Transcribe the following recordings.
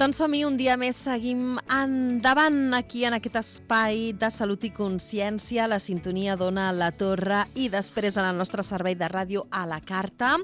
Doncs som-hi, un dia més, seguim endavant aquí en aquest espai de salut i consciència. La sintonia dona la torre i després en el nostre servei de ràdio a la carta.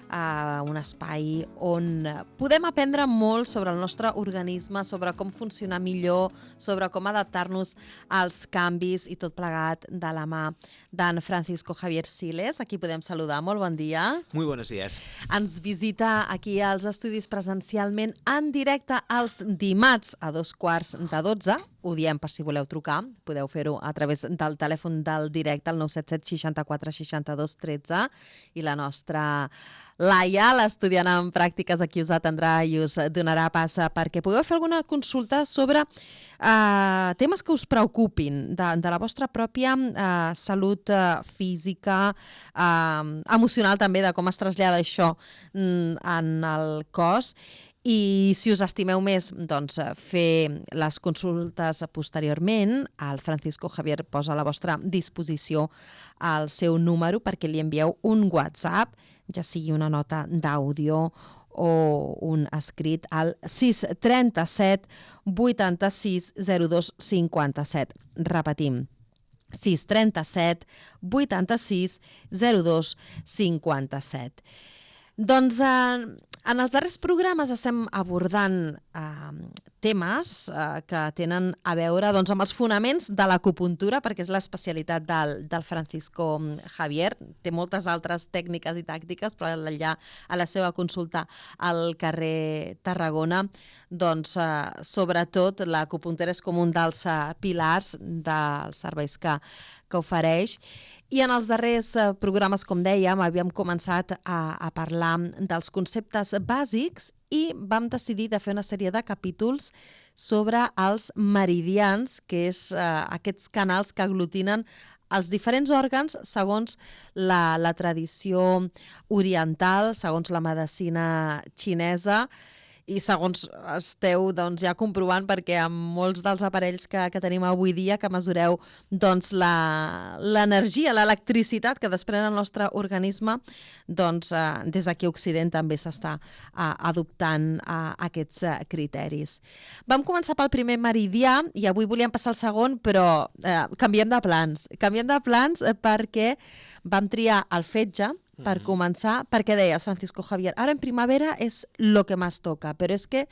Un espai on podem aprendre molt sobre el nostre organisme, sobre com funcionar millor, sobre com adaptar-nos als canvis i tot plegat de la mà d'en Francisco Javier Siles. Aquí podem saludar. Molt bon dia. Muy buenos días. Ens visita aquí als estudis presencialment en directe els dimarts a 11:45. Ho diem per si voleu trucar. Podeu fer-ho a través del telèfon del directe, el 977 64 62 13. I la nostra Laia, l'estudiant en pràctiques, aquí us atendrà i us donarà pas perquè pugueu fer alguna consulta sobre temes que us preocupin de la vostra pròpia salut física, emocional també, de com es trasllada això en el cos. I si us estimeu més, doncs fer les consultes posteriorment. El Francisco Javier posa a la vostra disposició el seu número perquè li envieu un WhatsApp, ja sigui una nota d'àudio o un escrit al 637 86 02 57. Repetim, 637 86 02 57. Doncs en els darrers programes estem abordant temes que tenen a veure doncs, amb els fonaments de l'acupuntura, perquè és l'especialitat del Francisco Javier. Té moltes altres tècniques i tàctiques, però allà a la seva consulta al carrer Tarragona, doncs, sobretot l'acupuntura és com un dels pilars dels serveis que ofereix. I en els darrers programes, com dèiem, havíem començat a parlar dels conceptes bàsics i vam decidir de fer una sèrie de capítols sobre els meridians, que és aquests canals que aglutinen els diferents òrgans segons la tradició oriental, segons la medicina xinesa, i segons esteu doncs, ja comprovant, perquè amb molts dels aparells que tenim avui dia, que mesureu doncs, l'energia, l'electricitat que desprèn el nostre organisme, doncs, des d'aquí a Occident també s'està adoptant aquests criteris. Vam començar pel primer meridià i avui volíem passar al segon, però canviem de plans. Canviem de plans perquè vam triar el fetge per començar, perquè deies, Francisco Javier, ahora en primavera es lo que más toca, pero es que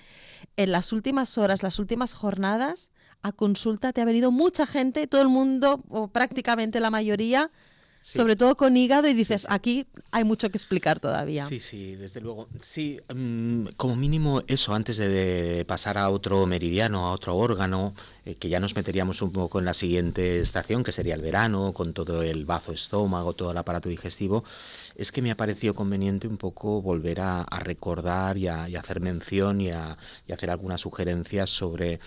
en las últimas horas, las últimas jornadas, a consulta te ha venido mucha gente, todo el mundo, o prácticamente la mayoría, sí, sobre todo con hígado, y dices, sí, aquí hay mucho que explicar todavía. Sí, desde luego. Sí, como mínimo eso, antes de pasar a otro meridiano, a otro órgano, que ya nos meteríamos un poco en la siguiente estación, que sería el verano, con todo el bazo estómago, todo el aparato digestivo, es que me ha parecido conveniente un poco volver a recordar y a hacer mención y a hacer algunas sugerencias sobre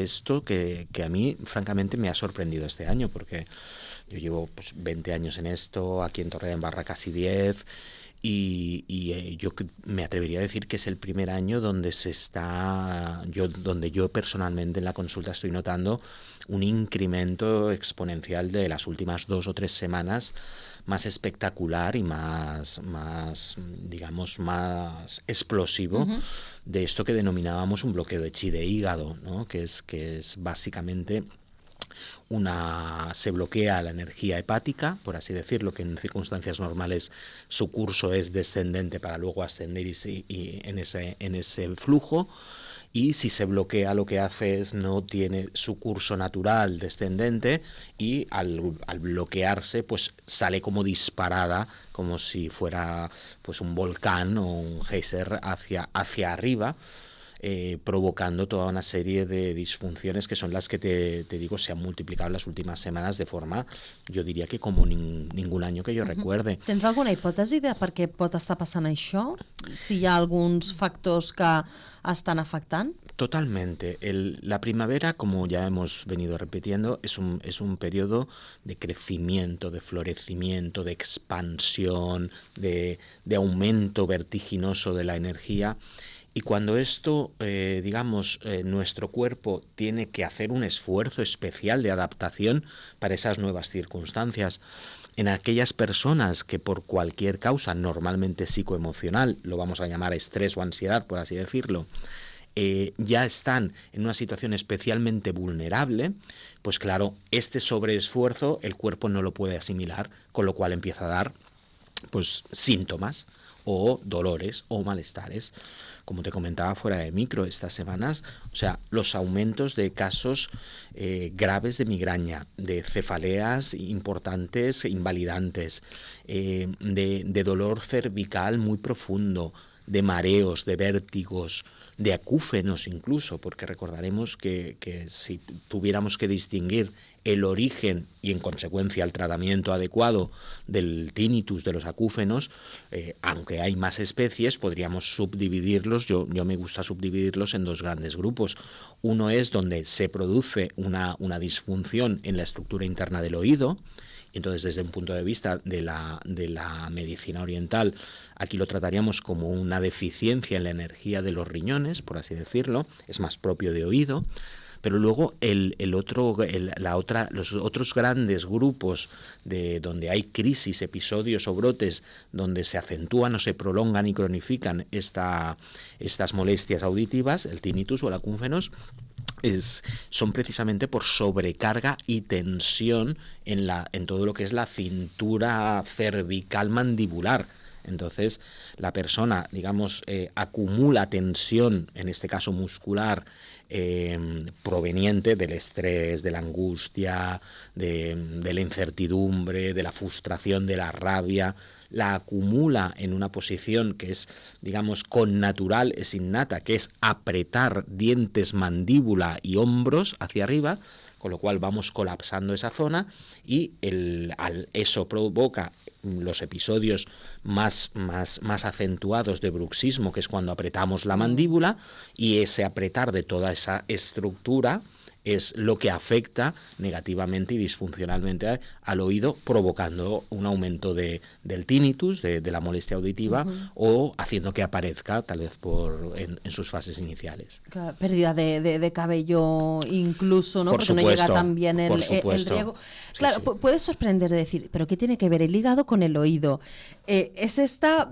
esto que a mí, francamente, me ha sorprendido este año, porque yo llevo 20 años en esto, aquí en Torredembarra casi 10, y yo me atrevería a decir que es el primer año donde donde yo personalmente en la consulta estoy notando un incremento exponencial de las últimas 2 o 3 semanas, más espectacular y más digamos, más explosivo, de esto que denominábamos un bloqueo de chi de hígado, ¿no? que es básicamente se bloquea la energía hepática, por así decirlo, que en circunstancias normales su curso es descendente para luego ascender y en ese flujo. Y si se bloquea, lo que hace es no tiene su curso natural descendente, y al bloquearse pues sale como disparada, como si fuera pues un volcán o un geyser hacia arriba, provocando toda una serie de disfunciones que son las que te digo se han multiplicado en las últimas semanas de forma, jo diria que com ningún año que jo recuerde. Tens alguna hipòtesi de per què pot estar passant això? Si hi ha alguns factors que estan afectant? Totalmente. La primavera, como ya hemos venido repitiendo, es un periodo de crecimiento, de florecimiento, de expansión, de aumento vertiginoso de la energía. Y cuando esto, nuestro cuerpo tiene que hacer un esfuerzo especial de adaptación para esas nuevas circunstancias, en aquellas personas que por cualquier causa, normalmente psicoemocional, lo vamos a llamar estrés o ansiedad, por así decirlo, ya están en una situación especialmente vulnerable, pues claro, este sobreesfuerzo el cuerpo no lo puede asimilar, con lo cual empieza a dar pues síntomas o dolores o malestares. Como te comentaba fuera de micro estas semanas, o sea, los aumentos de casos graves de migraña, de cefaleas importantes, invalidantes, de dolor cervical muy profundo, de mareos, de vértigos, de acúfenos incluso, porque recordaremos que si tuviéramos que distinguir el origen y en consecuencia el tratamiento adecuado del tinnitus, de los acúfenos, aunque hay más especies, podríamos subdividirlos, yo me gusta subdividirlos en dos grandes grupos. Uno es donde se produce una disfunción en la estructura interna del oído. Entonces, desde un punto de vista de la medicina oriental, aquí lo trataríamos como una deficiencia en la energía de los riñones, por así decirlo, es más propio de oído. Pero luego los otros grandes grupos de donde hay crisis, episodios o brotes donde se acentúan o se prolongan y cronifican estas molestias auditivas, el tinnitus o el acúfenos, son precisamente por sobrecarga y tensión en todo lo que es la cintura cervical mandibular. Entonces, la persona, digamos, acumula tensión, en este caso muscular, proveniente del estrés, de la angustia, de la incertidumbre, de la frustración, de la rabia, la acumula en una posición que es, digamos, connatural, es innata, que es apretar dientes, mandíbula y hombros hacia arriba, con lo cual vamos colapsando esa zona y eso provoca los episodios más acentuados de bruxismo, que es cuando apretamos la mandíbula, y ese apretar de toda esa estructura es lo que afecta negativamente y disfuncionalmente al oído, provocando un aumento del tinnitus, de la molestia auditiva, o haciendo que aparezca tal vez en sus fases iniciales. Claro, pérdida de cabello incluso, ¿no? Por Porque supuesto, no llega tan bien el riego. Sí, claro, sí. Puede sorprender de decir, ¿pero qué tiene que ver el hígado con el oído? Es esta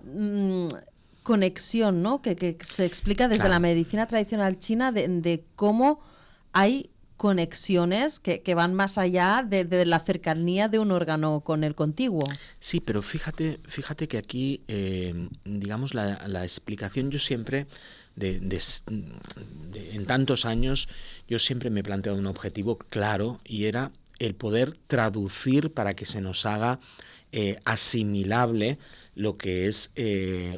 conexión, ¿no? que se explica desde la medicina tradicional china de cómo hay conexiones que van más allá de la cercanía de un órgano con el contiguo. Sí, pero fíjate que aquí, digamos, la explicación, yo siempre, en tantos años, yo siempre me he planteado un objetivo claro, y era el poder traducir para que se nos haga asimilable lo que es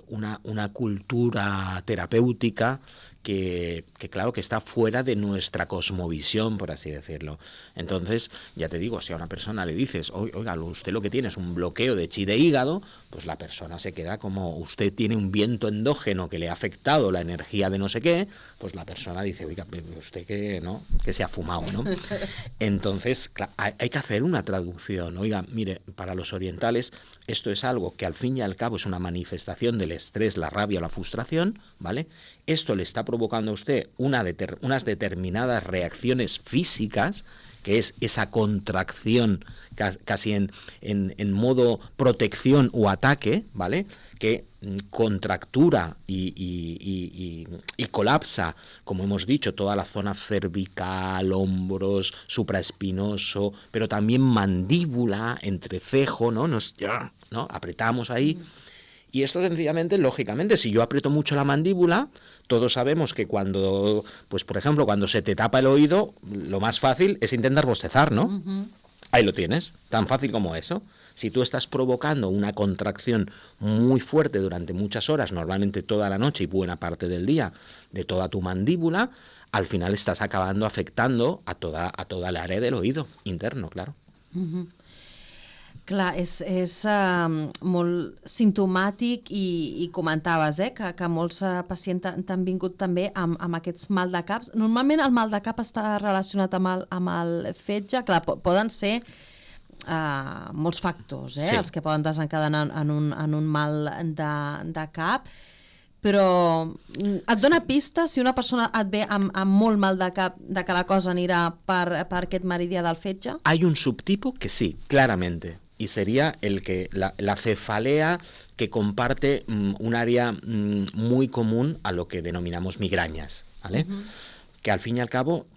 una cultura terapéutica que claro, que está fuera de nuestra cosmovisión, por así decirlo. Entonces, ya te digo, si a una persona le dices, oiga, usted lo que tiene es un bloqueo de chi de hígado, pues la persona se queda como, usted tiene un viento endógeno que le ha afectado la energía de no sé qué, pues la persona dice, oiga, usted que se ha fumado, ¿no? Entonces, hay que hacer una traducción. Oiga, mire, para los orientales esto es algo que al fin y al cabo es una manifestación del estrés, la rabia o la frustración, ¿vale? Esto le está provocando a usted unas determinadas reacciones físicas, que es esa contracción casi en modo protección o ataque, ¿vale? Que contractura y colapsa, como hemos dicho, toda la zona cervical, hombros, supraespinoso, pero también mandíbula, entrecejo, ¿no? ¿no? Apretamos ahí. Y esto sencillamente, lógicamente, si yo aprieto mucho la mandíbula, todos sabemos que cuando, pues por ejemplo, cuando se te tapa el oído, lo más fácil es intentar bostezar, ¿no? Uh-huh. Ahí lo tienes, tan fácil como eso. Si tú estás provocando una contracción muy fuerte durante muchas horas, normalmente toda la noche y buena parte del día, de toda tu mandíbula, al final estás acabando afectando a toda el área del oído interno, claro. Uh-huh. Clar, és molt simptomàtic i comentaves que molts pacients t'han vingut també amb aquests mal de caps. Normalment el mal de cap està relacionat amb el fetge. Clar, poden ser molts factors, sí, els que poden desencadenar en un mal de cap, però et dona pista si una persona et ve amb molt mal de cap de que la cosa anirà per aquest meridià del fetge? Hay un subtipo que sí, claramente. Y sería la cefalea que comparte un área muy común a lo que denominamos migrañas, ¿vale? Que al fin y al cabo,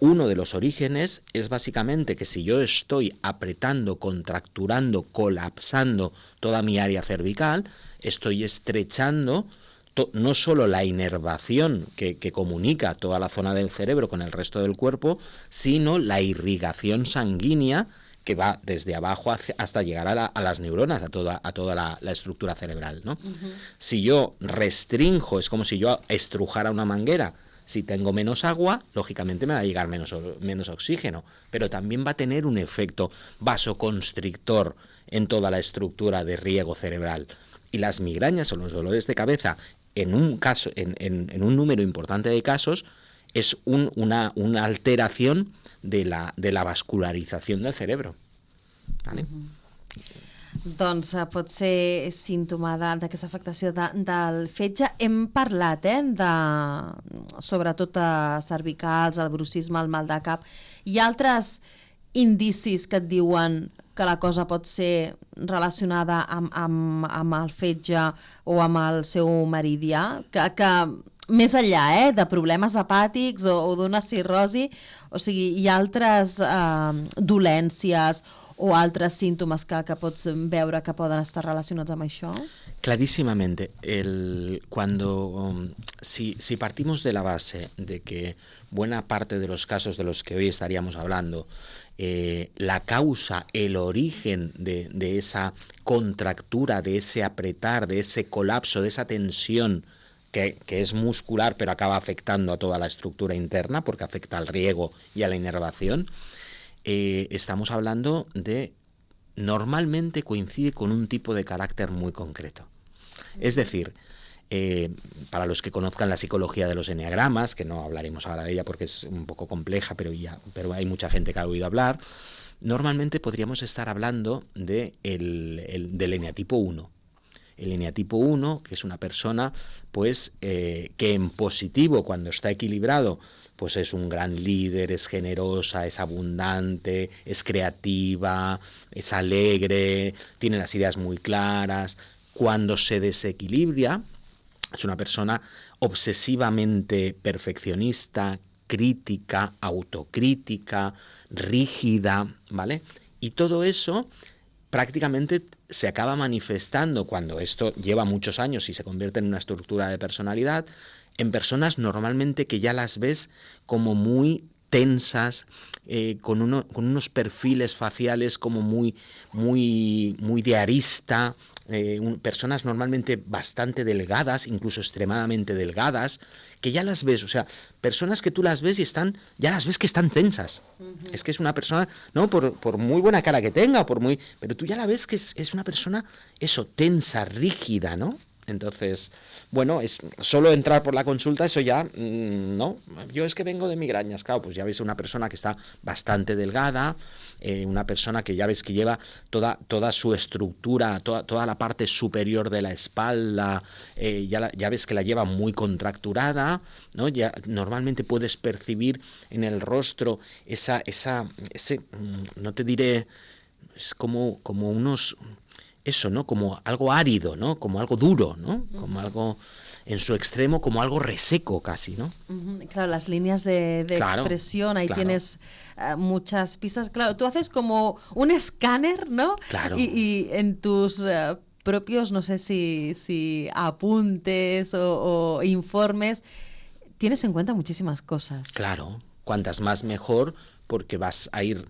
uno de los orígenes es básicamente que si yo estoy apretando, contracturando, colapsando toda mi área cervical, estoy estrechando no solo la inervación que comunica toda la zona del cerebro con el resto del cuerpo, sino la irrigación sanguínea que va desde abajo hasta llegar a las neuronas, a toda la estructura cerebral, ¿no? Si yo restrinjo, es como si yo estrujara una manguera. Si tengo menos agua, lógicamente me va a llegar menos oxígeno, pero también va a tener un efecto vasoconstrictor en toda la estructura de riego cerebral. Y las migrañas o los dolores de cabeza, en un número importante de casos, es una alteración de la vascularización del cerebro. ¿Vale? Doncs pot ser símptoma d'aquesta afectació del fetge. Hem parlat sobretot cervicals, el bruxisme, el mal de cap. Hi ha altres indicis que et diuen que la cosa pot ser relacionada amb el fetge o amb el seu meridià, que més enllà de problemes hepàtics o d'una cirrosi, o sigui, hi ha altres dolències o altres síntomes que pots veure que poden estar relacionats amb això? Clarísimamente. Si partimos de la base de que buena parte de los casos de los que hoy estaríamos hablando, la causa, el origen de esa contractura, de ese apretar, de ese colapso, de esa tensión que es muscular pero acaba afectando a toda la estructura interna porque afecta al riego y a la inervación, estamos hablando de, normalmente coincide con un tipo de carácter muy concreto. Es decir, para los que conozcan la psicología de los eneagramas, que no hablaremos ahora de ella porque es un poco compleja, pero hay mucha gente que ha oído hablar, normalmente podríamos estar hablando del eneatipo 1. El eneatipo 1, que es una persona pues que en positivo, cuando está equilibrado, pues es un gran líder, es generosa, es abundante, es creativa, es alegre, tiene las ideas muy claras. Cuando se desequilibra, es una persona obsesivamente perfeccionista, crítica, autocrítica, rígida, ¿vale? Y todo eso prácticamente se acaba manifestando cuando esto lleva muchos años y se convierte en una estructura de personalidad, en personas normalmente que ya las ves como muy tensas, con unos perfiles faciales como muy de arista, personas normalmente bastante delgadas, incluso extremadamente delgadas, que ya las ves, o sea, personas que tú las ves y ya las ves que están tensas. Es que es una persona, no por muy buena cara que tenga, pero tú ya la ves que es una persona, eso, tensa, rígida, ¿no? Entonces, bueno, es solo entrar por la consulta, eso ya, no. Yo es que vengo de migrañas, claro, pues ya ves una persona que está bastante delgada, una persona que ya ves que lleva toda su estructura, toda la parte superior de la espalda, ya ves que la lleva muy contracturada, ¿no? Ya normalmente puedes percibir en el rostro ese, no te diré, es como unos... Eso, ¿no? Como algo árido, ¿no? Como algo duro, ¿no? Como algo, en su extremo, como algo reseco casi, ¿no? Claro, las líneas de Claro, expresión, ahí claro. tienes muchas pistas. Claro, tú haces como un escáner, ¿no? Claro. Y en tus propios, no sé si apuntes o informes, tienes en cuenta muchísimas cosas. Claro, cuantas más mejor, porque vas a ir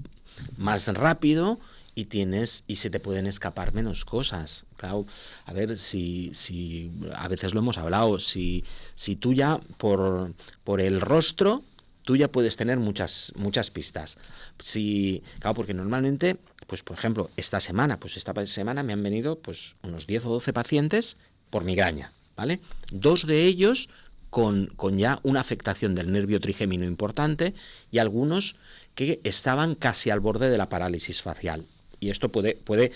más rápido y se te pueden escapar menos cosas. Claro, a ver, si a veces lo hemos hablado, si tú ya por el rostro, tú ya puedes tener muchas pistas. Claro, porque normalmente, pues por ejemplo, esta semana me han venido pues unos 10 o 12 pacientes por migraña, ¿vale? 2 de ellos con ya una afectación del nervio trigémino importante y algunos que estaban casi al borde de la parálisis facial. Y esto puede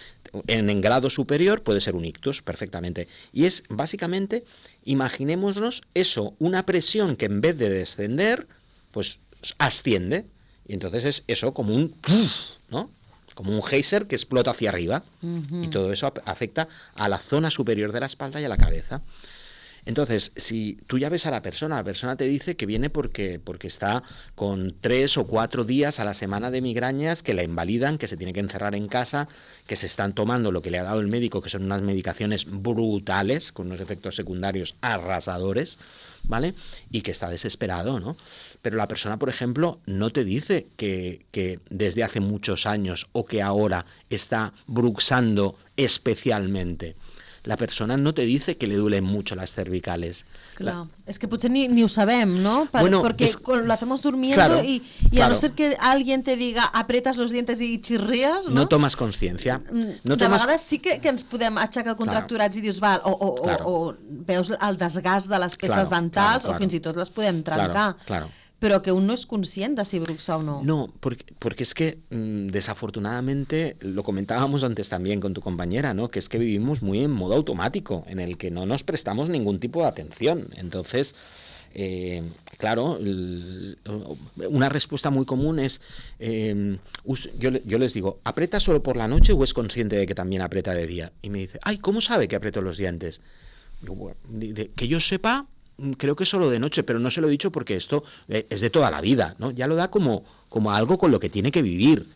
en grado superior puede ser un ictus perfectamente. Y es básicamente, imaginémonos eso, una presión que en vez de descender, pues asciende. Y entonces es eso como un, ¿no? Como un geyser que explota hacia arriba. Y todo eso afecta a la zona superior de la espalda y a la cabeza. Entonces, si tú ya ves a la persona te dice que viene porque está con 3 o 4 días a la semana de migrañas que la invalidan, que se tiene que encerrar en casa, que se están tomando lo que le ha dado el médico, que son unas medicaciones brutales, con unos efectos secundarios arrasadores, ¿vale? Y que está desesperado, ¿no? Pero la persona, por ejemplo, no te dice que desde hace muchos años o que ahora está bruxando especialmente. La persona no te dice que le duelen mucho las cervicales. Claro, es que potser ni ho sabem, ¿no? Porque lo hacemos durmiendo, claro, y a no ser que alguien te diga apretas los dientes y chirrías, ¿no? No tomas conciencia. De vegades sí que ens podem aixecar contracturats i dius, val, o veus el desgast de les peces dentals, o fins i tot les podem trencar. Claro. Pero que uno es consciente de si bruxa o no. No, porque es que desafortunadamente, lo comentábamos antes también con tu compañera, ¿no? Que es que vivimos muy en modo automático, en el que no nos prestamos ningún tipo de atención. Entonces, claro, una respuesta muy común es, yo les digo, ¿aprieta solo por la noche o es consciente de que también aprieta de día? Y me dice, ay, ¿cómo sabe que aprieto los dientes? Digo, bueno, que yo sepa, creo que solo de noche, pero no se lo he dicho porque esto es de toda la vida, ¿no? Ya lo da como algo con lo que tiene que vivir.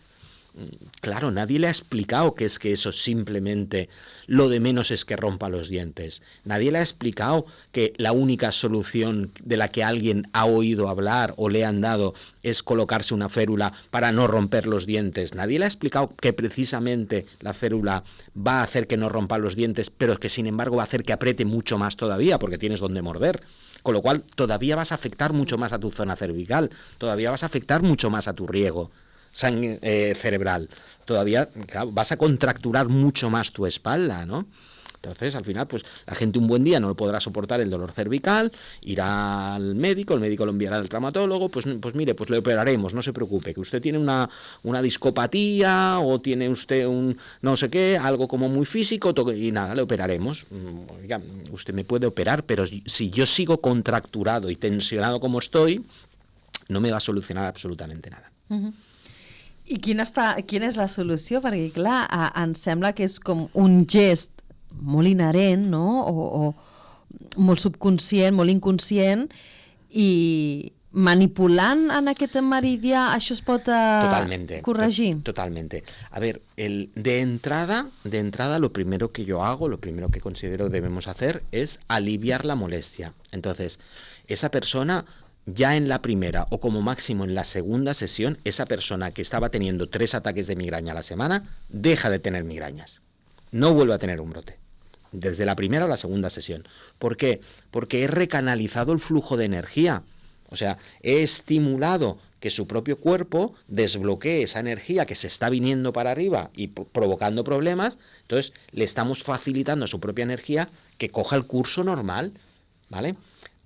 Claro, nadie le ha explicado que es que eso simplemente lo de menos es que rompa los dientes. Nadie le ha explicado que la única solución de la que alguien ha oído hablar o le han dado es colocarse una férula para no romper los dientes. Nadie le ha explicado que precisamente la férula va a hacer que no rompa los dientes, pero que sin embargo va a hacer que apriete mucho más todavía porque tienes donde morder. Con lo cual todavía vas a afectar mucho más a tu zona cervical, todavía vas a afectar mucho más a tu riego cerebral, todavía, claro, vas a contracturar mucho más tu espalda, ¿no? Entonces, al final, pues la gente un buen día no podrá soportar el dolor cervical, irá al médico, el médico lo enviará al traumatólogo, pues mire, pues le operaremos, no se preocupe, que usted tiene una discopatía o tiene usted un no sé qué, algo como muy físico, y nada, le operaremos. Oiga, usted me puede operar, pero si yo sigo contracturado y tensionado como estoy, no me va a solucionar absolutamente nada. Uh-huh. I quina és la solució? Perquè, clar, ens sembla que és com un gest molt inherent, no? O molt subconscient, molt inconscient, i manipulant en aquest meridià això es pot corregir. Totalmente. A ver, de entrada lo primero que yo hago, lo primero que considero debemos hacer es aliviar la molestia. Entonces, esa persona ya en la primera o como máximo en la segunda sesión, esa persona que estaba teniendo 3 ataques de migraña a la semana, deja de tener migrañas. No vuelve a tener un brote. Desde la primera o la segunda sesión. ¿Por qué? Porque he recanalizado el flujo de energía. O sea, he estimulado que su propio cuerpo desbloquee esa energía que se está viniendo para arriba y provocando problemas. Entonces, le estamos facilitando a su propia energía que coja el curso normal, ¿vale?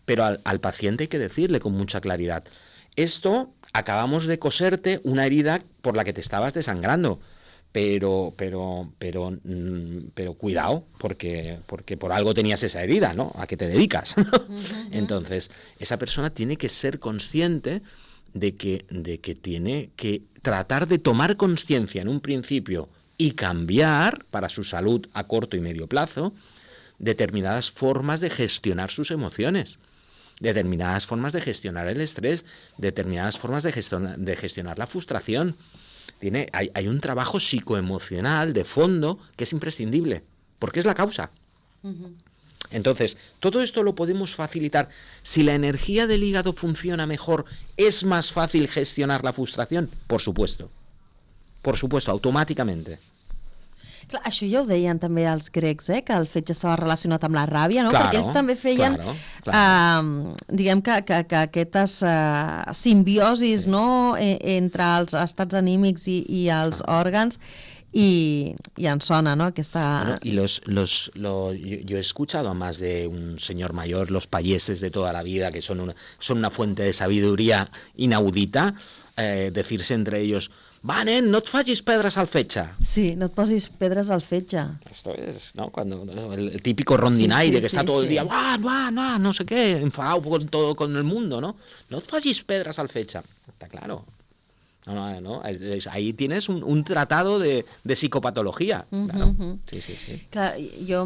Pero al paciente hay que decirle con mucha claridad, esto acabamos de coserte una herida por la que te estabas desangrando, pero cuidado, porque por algo tenías esa herida, ¿no? ¿A qué te dedicas? Entonces, esa persona tiene que ser consciente de que tiene que tratar de tomar conciencia en un principio y cambiar para su salud a corto y medio plazo determinadas formas de gestionar sus emociones, determinadas formas de gestionar el estrés, determinadas formas de gestionar la frustración. Hay un trabajo psicoemocional de fondo que es imprescindible, porque es la causa. Uh-huh. Entonces, todo esto lo podemos facilitar. Si la energía del hígado funciona mejor, ¿es más fácil gestionar la frustración? Por supuesto, automáticamente. Clar, això ja ho deien també els grecs, que el fetge estava relacionat amb la ràbia, no? Claro, perquè ells també feien, diguem que aquestes simbiosis, no? Entre els estats anímics i els òrgans, y en sona, ¿no? Aquesta... Bueno, y yo he escuchado a más de un señor mayor, los payeses de toda la vida, que son una fuente de sabiduría inaudita, decirse entre ellos: va, nen, no et facis pedres al fetge. Sí, no et posis pedres al fetge. Esto es, ¿no? Cuando el típico rondinaire que está todo el día, no sé qué, enfadado con el mundo, ¿no? No et facis pedres al fetge. Está claro. No. Ahí tienes un tratado de psicopatología. Claro. Sí. Clar, jo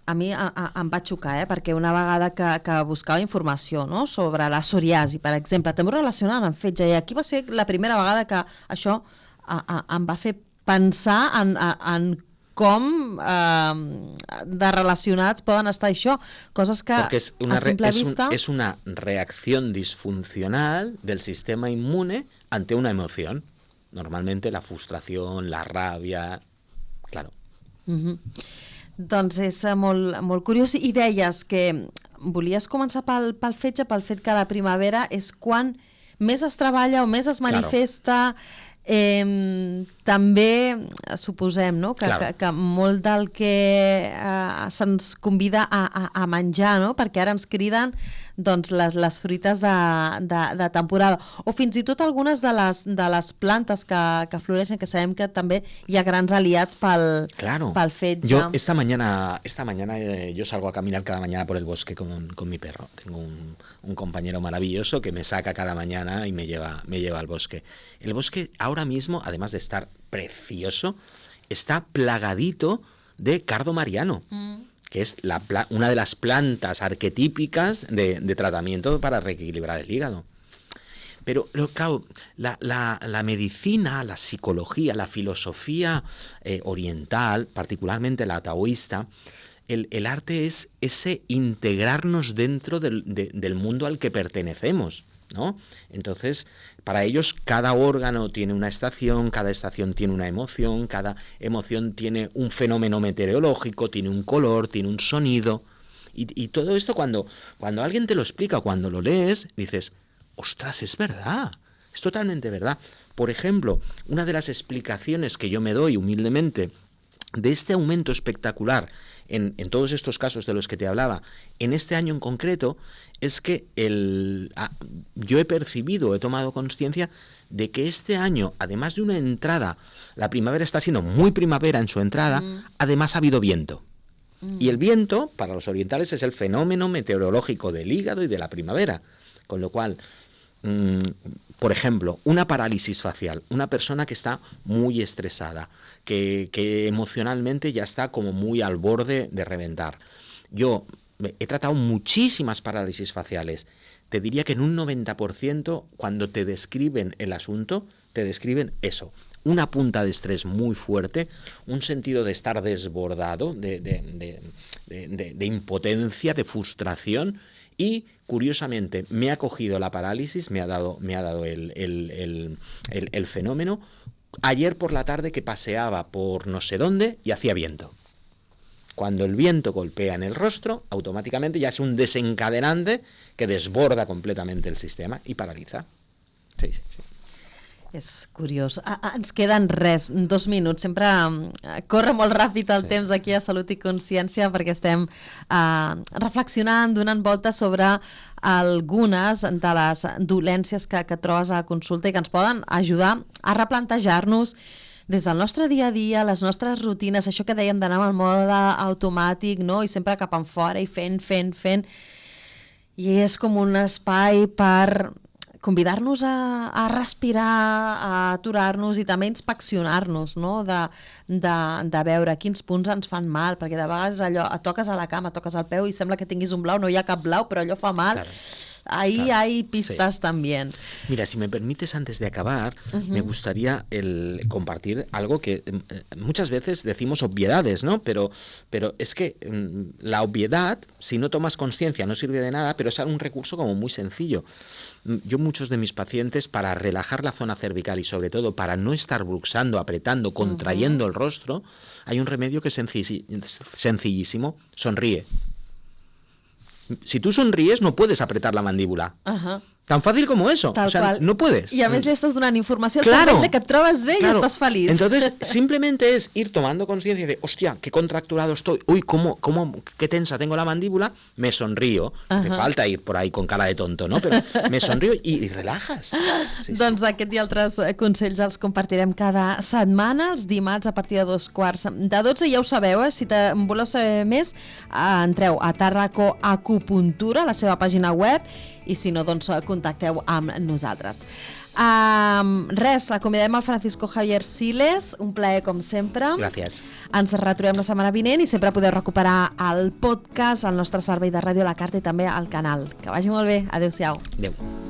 a mi em va xocar, perquè una vegada que buscava informació, no?, sobre la psoriasi, per exemple, també ho relacionant amb fetge, i aquí va ser la primera vegada que això em va fer pensar en com de relacionats poden estar això, coses que Porque a simple vista... es una reacción disfuncional del sistema inmune ante una emoción. Normalmente la frustración, la rabia... Claro. Doncs és molt, molt curiós. I deies que volies començar pel fetge, pel fet que la primavera és quan més es treballa o més es manifesta... També suposem, no?, que molt del que se'ns convida a menjar, no?, perquè ara ens criden doncs, les fruites de temporada, o fins i tot algunes de les plantes que floreixen, que sabem que també hi ha grans aliats pel fetge. Yo esta mañana yo salgo a caminar cada mañana por el bosque con mi perro. Tengo un compañero maravilloso que me saca cada mañana y me lleva al bosque. El bosque ahora mismo, además de estar precioso, está plagadito de cardo mariano, que es una de las plantas arquetípicas de tratamiento para reequilibrar el hígado. Pero claro, la medicina, la psicología, la filosofía oriental, particularmente la taoísta, el arte es ese integrarnos dentro del mundo al que pertenecemos, ¿no? Entonces, para ellos cada órgano tiene una estación, cada estación tiene una emoción, cada emoción tiene un fenómeno meteorológico, tiene un color, tiene un sonido. Y todo esto cuando alguien te lo explica, cuando lo lees, dices, ostras, es verdad, es totalmente verdad. Por ejemplo, una de las explicaciones que yo me doy humildemente de este aumento espectacular en todos estos casos de los que te hablaba, en este año en concreto, es que yo he percibido, he tomado conciencia de que este año, además de una entrada, la primavera está siendo muy primavera en su entrada, además ha habido viento. Y el viento, para los orientales, es el fenómeno meteorológico del hígado y de la primavera. Con lo cual, por ejemplo, una parálisis facial, una persona que está muy estresada, que emocionalmente ya está como muy al borde de reventar. Yo he tratado muchísimas parálisis faciales. Te diría que en un 90%, cuando te describen el asunto, te describen eso. Una punta de estrés muy fuerte, un sentido de estar desbordado, de impotencia, de frustración. Y, curiosamente, me ha cogido la parálisis, me ha dado el fenómeno ayer por la tarde, que paseaba por no sé dónde y hacía viento. Cuando el viento golpea en el rostro, automáticamente ya es un desencadenante que desborda completamente el sistema y paraliza. Sí. És curiós. Ens queden 2 minuts. Sempre corre molt ràpid el temps aquí a Salut i Consciència, perquè estem reflexionant, donant voltes sobre algunes de les dolències que trobes a consulta i que ens poden ajudar a replantejar-nos des del nostre dia a dia, les nostres rutines, això que dèiem d'anar amb el mode automàtic, no?, i sempre cap enfora i fent. I és com un espai per convidar-nos a respirar, a aturar-nos i també inspeccionar-nos, no?, de veure quins punts ens fan mal, perquè de vegades allò, et toques a la cama, toques al peu i sembla que tinguis un blau, no hi ha cap blau, però allò fa mal. Claro. Ahí hay pistas también. Mira, si me permites, antes de acabar, me gustaría compartir algo que muchas veces decimos obviedades, ¿no? Pero es que la obviedad, si no tomas conciencia, no sirve de nada, pero es un recurso como muy sencillo. Yo muchos de mis pacientes, para relajar la zona cervical y sobre todo para no estar bruxando, apretando, contrayendo el rostro, hay un remedio que es sencillísimo: sonríe. Si tú sonríes, no puedes apretar la mandíbula. Tan fácil como eso. Tal o sea, cual. No puedes. Y a veces le estás dando información al cervell de que et trobes bé y estás feliz. Entonces, simplemente es ir tomando conciencia de, hostia, qué contracturado estoy, uy, qué tensa tengo la mandíbula, me sonrío. Te falta ir por ahí con cara de tonto, ¿no? Però me sonrío i relajas. Sí. Doncs aquest i altres consells els compartirem cada setmana, els dimarts a partir de 11:45. Ja ho sabeu, si voleu saber més, entreu a Tàrraco Acupuntura, la seva pàgina web, i si no, doncs contacteu amb nosaltres. Res, acomiadem el Francisco Javier Siles, un plaer com sempre. Gràcies. Ens retrobem la setmana vinent i sempre podeu recuperar el podcast al nostre servei de ràdio a la carta i també al canal. Que vagi molt bé, adeu-siau. Adeu.